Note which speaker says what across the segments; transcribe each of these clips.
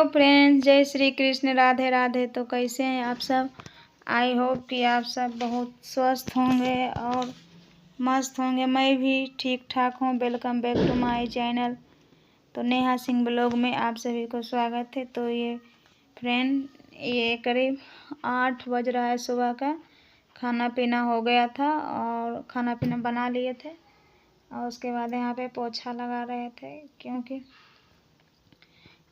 Speaker 1: Friends, जय श्री कृष्ण, राधे राधे। तो कैसे हैं आप सब। आई होप कि आप सब बहुत स्वस्थ होंगे और मस्त होंगे। मैं भी ठीक ठाक हूँ। Welcome back to my channel. तो नेहा सिंह ब्लॉग में आप सभी को स्वागत है। तो ये फ्रेंड, ये करीब 8 बज रहा है सुबह का। खाना पीना हो गया था और खाना पीना बना लिए थे और उसके बाद यहाँ पे पोछा लगा रहे थे, क्योंकि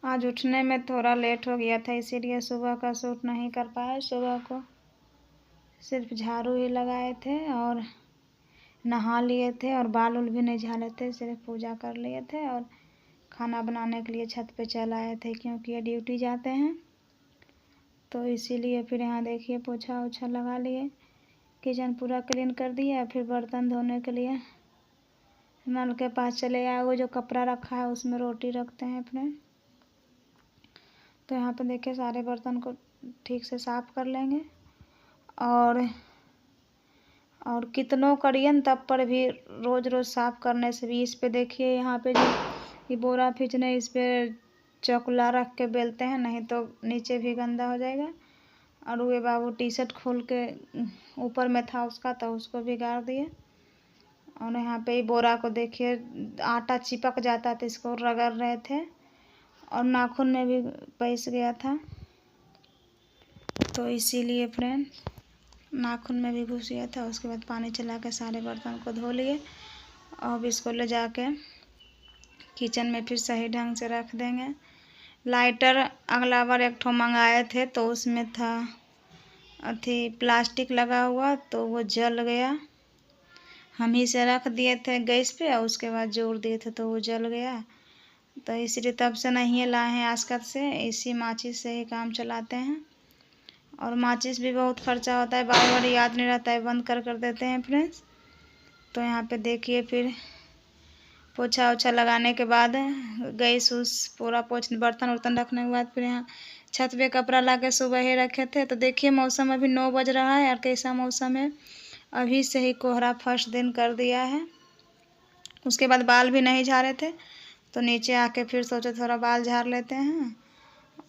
Speaker 1: आज उठने में थोड़ा लेट हो गया था, इसीलिए सुबह का शूट नहीं कर पाए। सुबह को सिर्फ झाड़ू ही लगाए थे और नहा लिए थे और बाल उल भी नहीं झाड़े थे, सिर्फ पूजा कर लिए थे और खाना बनाने के लिए छत पे चल आए थे, क्योंकि ये ड्यूटी जाते हैं। तो इसीलिए फिर यहाँ देखिए पोछा ओछा लगा लिए, किचन पूरा क्लीन कर दिया। फिर बर्तन धोने के लिए नल के पास चले आए। वो जो कपड़ा रखा है उसमें रोटी रखते हैं अपने। तो यहाँ पे देखिए सारे बर्तन को ठीक से साफ़ कर लेंगे और कितनों करिए न तब पर भी रोज़ रोज़ साफ़ करने से भी। इस पे देखिए यहाँ पे जो ये बोरा खींचने, इस पे चकुला रख के बेलते हैं, नहीं तो नीचे भी गंदा हो जाएगा। और वे बाबू टी शर्ट खोल के ऊपर में था उसका, तो उसको भी गाड़ दिए। और यहाँ पे बोरा को देखिए आटा चिपक जाता था, इसको रगड़ रहे थे और नाखून में भी पैस गया था, तो इसीलिए फ्रेंड नाखून में भी घुस गया था। उसके बाद पानी चला के सारे बर्तन को धो लिए और अब इसको ले जाके किचन में फिर सही ढंग से रख देंगे। लाइटर अगला बार एक ठो मंगाए थे, तो उसमें था अथी प्लास्टिक लगा हुआ, तो वो जल गया। हम ही से रख दिए थे गैस पे और उसके बाद जोड़ दिए थे तो वो जल गया। तो इसलिए तब से नहीं लाए हैं आसकत से, इसी माचिस से ही काम चलाते हैं। और माचिस भी बहुत खर्चा होता है, बार बार याद नहीं रहता है, बंद कर देते हैं फ्रेंड्स। तो यहाँ पे देखिए फिर पोछा ओछा लगाने के बाद गैस उस पूरा बर्तन वर्तन रखने के बाद फिर यहाँ छत पे कपड़ा ला के सुबह ही रखे थे। तो देखिए मौसम अभी 9 बज रहा है और कैसा मौसम है। अभी से ही कोहरा फर्स्ट दिन कर दिया है। उसके बाद बाल भी नहीं झाड़े थे, तो नीचे आके फिर सोचे थोड़ा बाल झाड़ लेते हैं।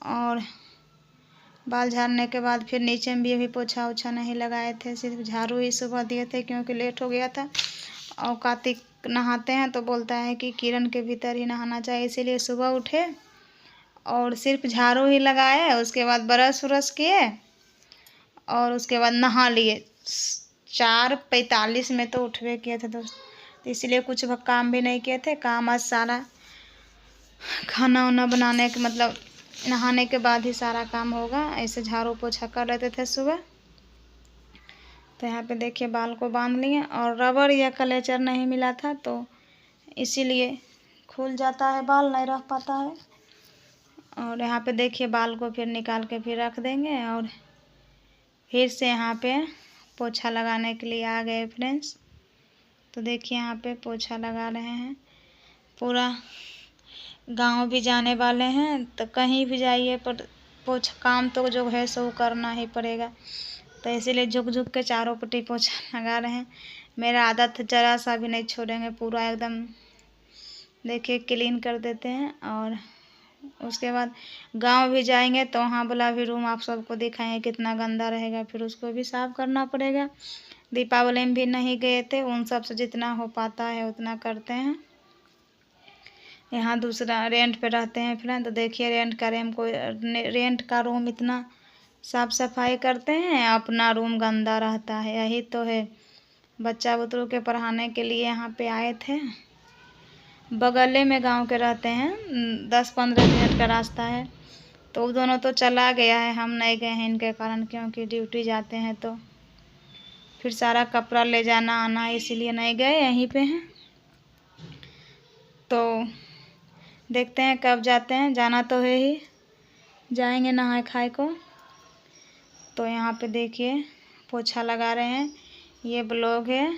Speaker 1: और बाल झाड़ने के बाद फिर नीचे में भी अभी पोछा ओछा नहीं लगाए थे, सिर्फ झाड़ू ही सुबह दिए थे, क्योंकि लेट हो गया था। और कार्तिक नहाते हैं तो बोलता है कि किरण के भीतर ही नहाना चाहिए, इसीलिए सुबह उठे और सिर्फ झाड़ू ही लगाए। उसके बाद ब्रश व्रश किए और उसके बाद नहा लिए। 4:45 में तो उठवे किए थे दोस्त, तो इसलिए कुछ काम भी नहीं किए थे। काम आज सारा खाना वाना बनाने के मतलब नहाने के बाद ही सारा काम होगा। ऐसे झाड़ू पोछा कर लेते थे सुबह। तो यहाँ पे देखिए बाल को बांध लिए और रबर या कलेचर नहीं मिला था, तो इसीलिए खुल जाता है, बाल नहीं रह पाता है। और यहाँ पे देखिए बाल को फिर निकाल के फिर रख देंगे और फिर से यहाँ पे पोछा लगाने के लिए आ गए फ्रेंड्स। तो देखिए यहाँ पे पोछा लगा रहे हैं। पूरा गांव भी जाने वाले हैं, तो कहीं भी जाइए पर पोछा काम तो जो है सो करना ही पड़ेगा। तो इसीलिए झुक झुक के चारों पट्टी पोछा लगा रहे हैं। मेरा आदत जरा सा भी नहीं छोड़ेंगे, पूरा एकदम देखिए क्लीन कर देते हैं। और उसके बाद गांव भी जाएंगे तो वहाँ वाला भी रूम आप सबको दिखाएंगे कितना गंदा रहेगा, फिर उसको भी साफ़ करना पड़ेगा। दीपावली में भी नहीं गए थे, उन सब से जितना हो पाता है उतना करते हैं। यहाँ दूसरा रेंट पे रहते हैं फ्रेंड, तो देखिए रेंट का रूम इतना साफ़ सफाई करते हैं, अपना रूम गंदा रहता है। यही तो है, बच्चा बुतरू के पढ़ाने के लिए यहाँ पे आए थे। बगले में गांव के रहते हैं, 10-15 मिनट का रास्ता है। तो वो दोनों तो चला गया है, हम नहीं गए हैं इनके कारण, क्योंकि ड्यूटी जाते हैं तो फिर सारा कपड़ा ले जाना आना, इसीलिए नहीं गए, यहीं पे हैं। तो देखते हैं कब जाते हैं, जाना तो है ही, जाएंगे नहाए खाए को। तो यहाँ पे देखिए पोछा लगा रहे हैं। ये ब्लॉग है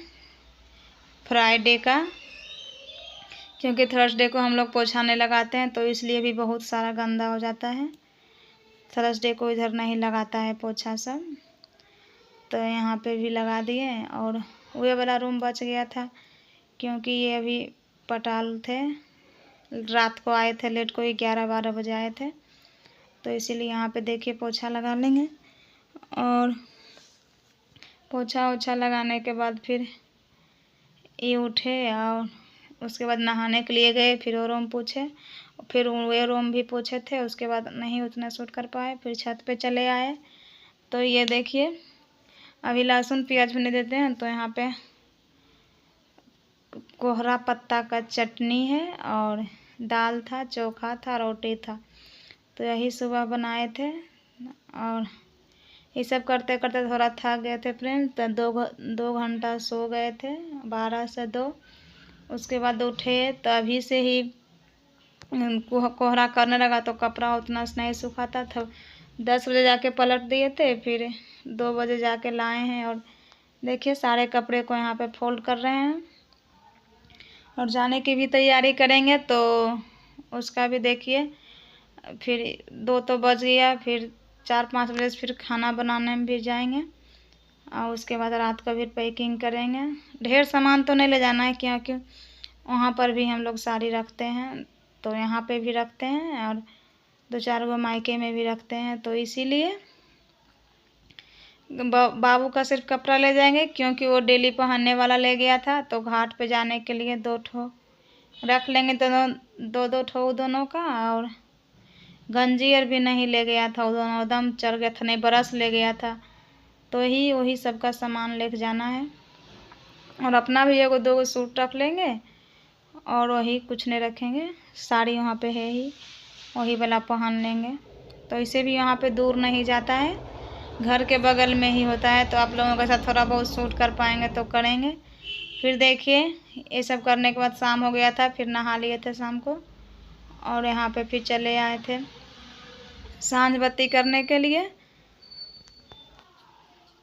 Speaker 1: फ्राइडे का, क्योंकि थर्सडे को हम लोग पोछा नहीं लगाते हैं, तो इसलिए भी बहुत सारा गंदा हो जाता है। थर्सडे को इधर नहीं लगाता है पोछा सब, तो यहाँ पे भी लगा दिए। और वह वाला रूम बच गया था, क्योंकि ये अभी पटाल थे, रात को आए थे लेट को, 11-12 बजे आए थे। तो इसीलिए यहाँ पे देखिए पोछा लगा लेंगे। और पोछा ओछा लगाने के बाद फिर ये उठे और उसके बाद नहाने के लिए गए, फिर वो रूम पूछे, फिर वे रूम भी पूछे थे, उसके बाद नहीं उतना शूट कर पाए, फिर छत पे चले आए। तो ये देखिए अभी लहसुन प्याज भी नहीं देते हैं। तो यहाँ पे कोहरा पत्ता का चटनी है और दाल था, चोखा था, रोटी था। तो यही सुबह बनाए थे और ये सब करते करते थोड़ा थक गए थे फ्रेंड्स। तो 2 घंटा सो गए थे, 12 से 2। उसके बाद उठे तो अभी से ही कोहरा करने लगा, तो कपड़ा उतना नहीं सुखाता था। 10 बजे जाके पलट दिए थे, फिर 2 बजे जाके लाए हैं। और देखिए सारे कपड़े को यहाँ पे फोल्ड कर रहे हैं और जाने की भी तैयारी करेंगे। तो उसका भी देखिए फिर 2 तो बज गया, फिर 4-5 बजे से फिर खाना बनाने में भी जाएंगे और उसके बाद रात को फिर पैकिंग करेंगे। ढेर सामान तो नहीं ले जाना है, क्योंकि वहाँ पर भी हम लोग साड़ी रखते हैं, तो यहाँ पे भी रखते हैं और 2-4 गो मायके में भी रखते हैं। तो इसीलिए बाबू का सिर्फ कपड़ा ले जाएंगे, क्योंकि वो डेली पहनने वाला ले गया था। तो घाट पे जाने के लिए 2 ठो रख लेंगे, दोनों 2 ठो दोनों का। और गंजीर भी नहीं ले गया था, वो दोनों एकदम चढ़ गया था, नहीं ब्रश ले गया था। तो वही सबका सामान लेके जाना है। और अपना भी 1-2 गो सूट रख लेंगे और वही कुछ नहीं रखेंगे। साड़ी वहाँ पे है ही, वही वाला पहन लेंगे। तो इसे भी यहाँ पे दूर नहीं जाता है, घर के बगल में ही होता है। तो आप लोगों के साथ थोड़ा बहुत शूट कर पाएंगे तो करेंगे। फिर देखिए ये सब करने के बाद शाम हो गया था, फिर नहा लिए थे शाम को और यहाँ पे फिर चले आए थे सांझ बत्ती करने के लिए।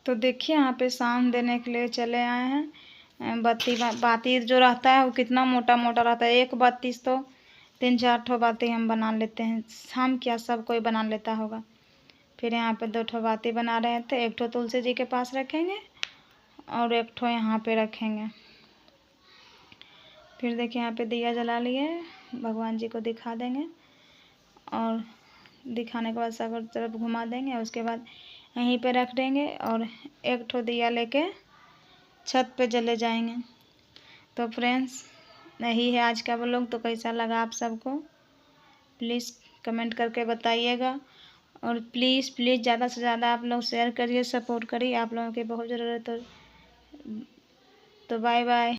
Speaker 1: तो देखिए यहाँ पे सांझ देने के लिए चले आए हैं। बाती जो रहता है वो कितना मोटा मोटा रहता है। एक बाती तो 3-4 ठो बाती हम बना लेते हैं, हम क्या सब कोई बना लेता होगा। फिर यहाँ पे 2 ठो बाती बना रहे थे, 1 ठो तुलसी जी के पास रखेंगे और 1 ठो यहाँ पे रखेंगे। फिर देखिए यहाँ पे दिया जला लिए, भगवान जी को दिखा देंगे और दिखाने के बाद सब तरफ घुमा देंगे। उसके बाद यहीं पे रख देंगे और 1 ठो दिया लेके छत पे चले जाएंगे। तो फ्रेंड्स यही है आज का व्लॉग। तो कैसा लगा आप सबको प्लीज़ कमेंट करके बताइएगा। और प्लीज़ ज़्यादा से ज़्यादा आप लोग शेयर करिए, सपोर्ट करिए, आप लोगों की बहुत ज़रूरत है। तो बाय बाय।